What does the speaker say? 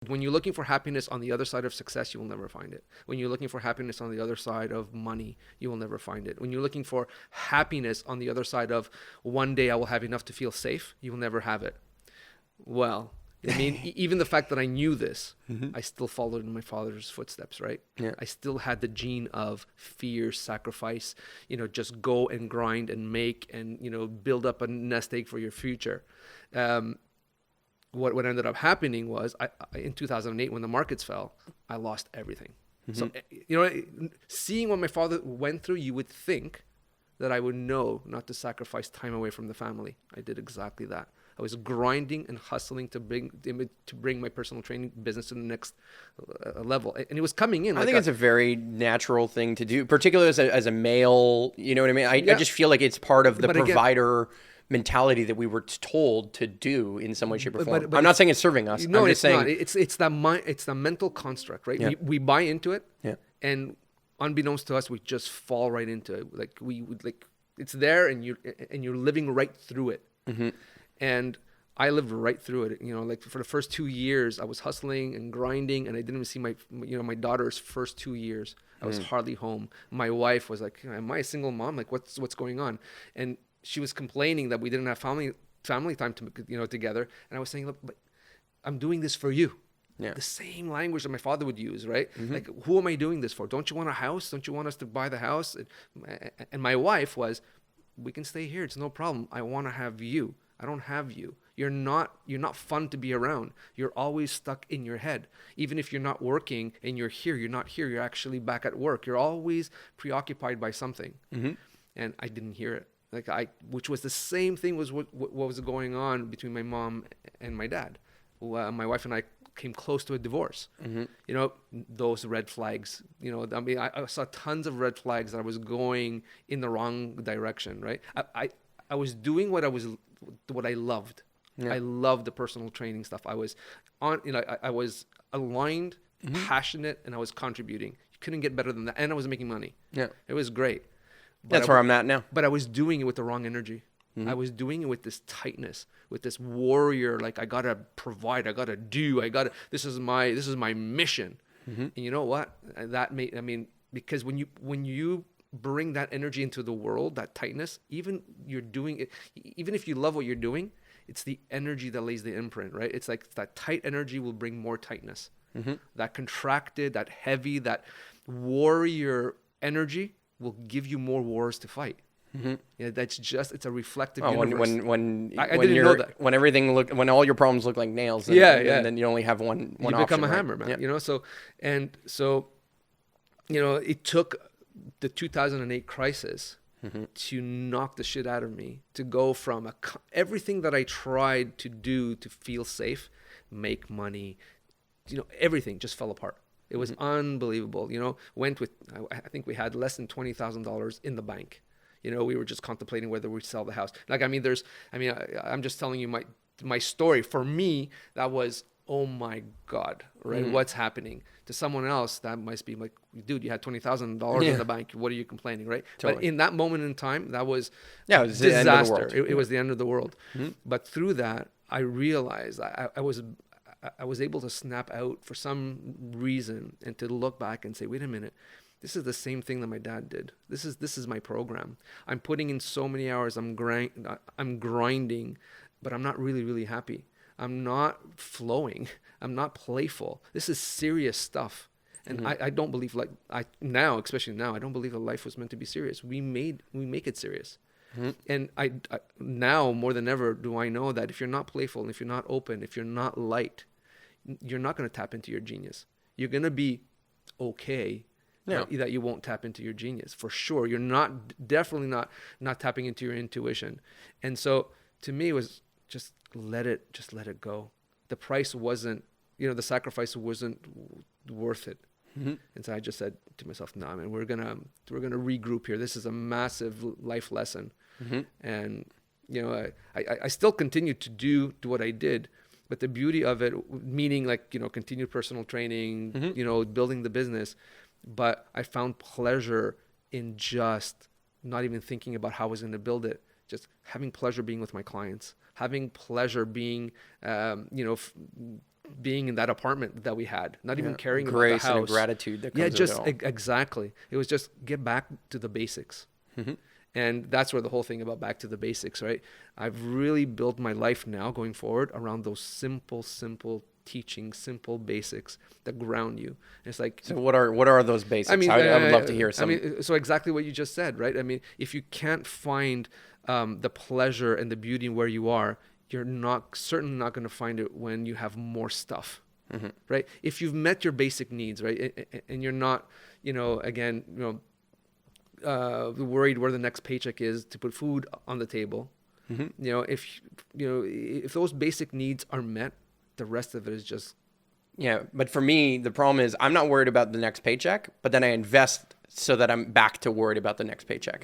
When you're looking for happiness on the other side of success, you will never find it. When you're looking for happiness on the other side of money, you will never find it. When you're looking for happiness on the other side of one day I will have enough to feel safe, you will never have it. Well, I mean, even the fact that I knew this, I still followed in my father's footsteps, right? Yeah. I still had the gene of fear, sacrifice, just go and grind and make and, build up a nest egg for your future. What ended up happening was in 2008, when the markets fell, I lost everything. So, seeing what my father went through, you would think that I would know not to sacrifice time away from the family. I did exactly that. I was grinding and hustling to bring my personal training business to the next level, and it was coming in. I think it's a very natural thing to do, particularly as a male. You know what I mean? I just feel like it's part of the provider mentality that we were told to do in some way, shape, or form. I'm not saying it's serving us. No, I'm just it's saying not. It's the mind. It's the mental construct, right? Yeah. We buy into it, Yeah. and unbeknownst to us, we just fall right into it. Like we would it's there, and you're living right through it. And I lived right through it. Like for the first 2 years, I was hustling and grinding, and I didn't even see my daughter's first 2 years. I was hardly home. My wife was like, "Am I a single mom? Like, what's going on?" And she was complaining that we didn't have family time to together. And I was saying, "Look, but I'm doing this for you." Yeah. The same language that my father would use, right? Like, who am I doing this for? Don't you want a house? Don't you want us to buy the house? And my wife was, "We can stay here. It's no problem. I want to have you. I don't have you. You're not fun to be around. You're always stuck in your head. Even if you're not working and you're here, you're not here. You're actually back at work. You're always preoccupied by something." And I didn't hear it. Which was the same thing was what was going on between my mom and my dad. My wife and I came close to a divorce. Those red flags. I saw tons of red flags that I was going in the wrong direction. Right. I was doing what I loved. Yeah. I loved the personal training stuff. I was I was aligned, passionate, and I was contributing. You couldn't get better than that. And I was making money. Yeah. It was great. But that's where I'm at now. But I was doing it with the wrong energy. I was doing it with this tightness, with this warrior, like I gotta provide, I gotta do, this is my mission. And you know what? Because when you bring that energy into the world, that tightness, even if you love what you're doing, it's the energy that lays the imprint, right? It's like that tight energy will bring more tightness. That contracted, that heavy, that warrior energy will give you more wars to fight. It's a reflective universe. I didn't know that. When all your problems look like nails, and then you only have one you become a hammer, man. Yeah. So it took the 2008 crisis to knock the shit out of me, to go from everything that I tried to do to feel safe, make money, everything just fell apart. It was unbelievable. I think we had less than $20,000 in the bank. We were just contemplating whether we'd sell the house. I'm just telling you my story. For me, that was, oh my God, right? What's happening? To someone else, that might be like, dude, you had $20,000 in the bank. What are you complaining, right? Totally. But in that moment in time, that was it was disaster. The end of the world. It was the end of the world. But through that, I realized I was able to snap out for some reason and to look back and say, wait a minute, this is the same thing that my dad did. This is my program. I'm putting in so many hours. I'm grinding, but I'm not really, really happy. I'm not flowing. I'm not playful. This is serious stuff. And I don't believe especially now, I don't believe that life was meant to be serious. We make it serious. And I now more than ever do I know that if you're not playful, and if you're not open, if you're not light, you're not going to tap into your genius. You're going to be okay. That you won't tap into your genius for sure. You're definitely not tapping into your intuition. And so to me it was just let it go. The price wasn't, the sacrifice wasn't worth it. And so I just said to myself, "No, man, we're gonna regroup here. This is a massive life lesson." And I still continued to do what I did, but the beauty of it, meaning continued personal training, building the business. But I found pleasure in just not even thinking about how I was going to build it, just having pleasure being with my clients, having pleasure being, being in that apartment that we had, not even caring about the grace house. and gratitude that comes with just it all. Exactly. It was just get back to the basics. And that's where the whole thing about back to the basics, right? I've really built my life now going forward around those simple teaching, simple basics that ground you. It's like, so what are those basics? I mean, I would love to hear some. I mean, so exactly what you just said, right? I mean, if you can't find the pleasure and the beauty where you are, you're certainly not going to find it when you have more stuff, right? If you've met your basic needs, right, and you're not, again, worried where the next paycheck is to put food on the table. If those basic needs are met, the rest of it is just. Yeah, but for me, the problem is I'm not worried about the next paycheck, but then I invest so that I'm back to worried about the next paycheck.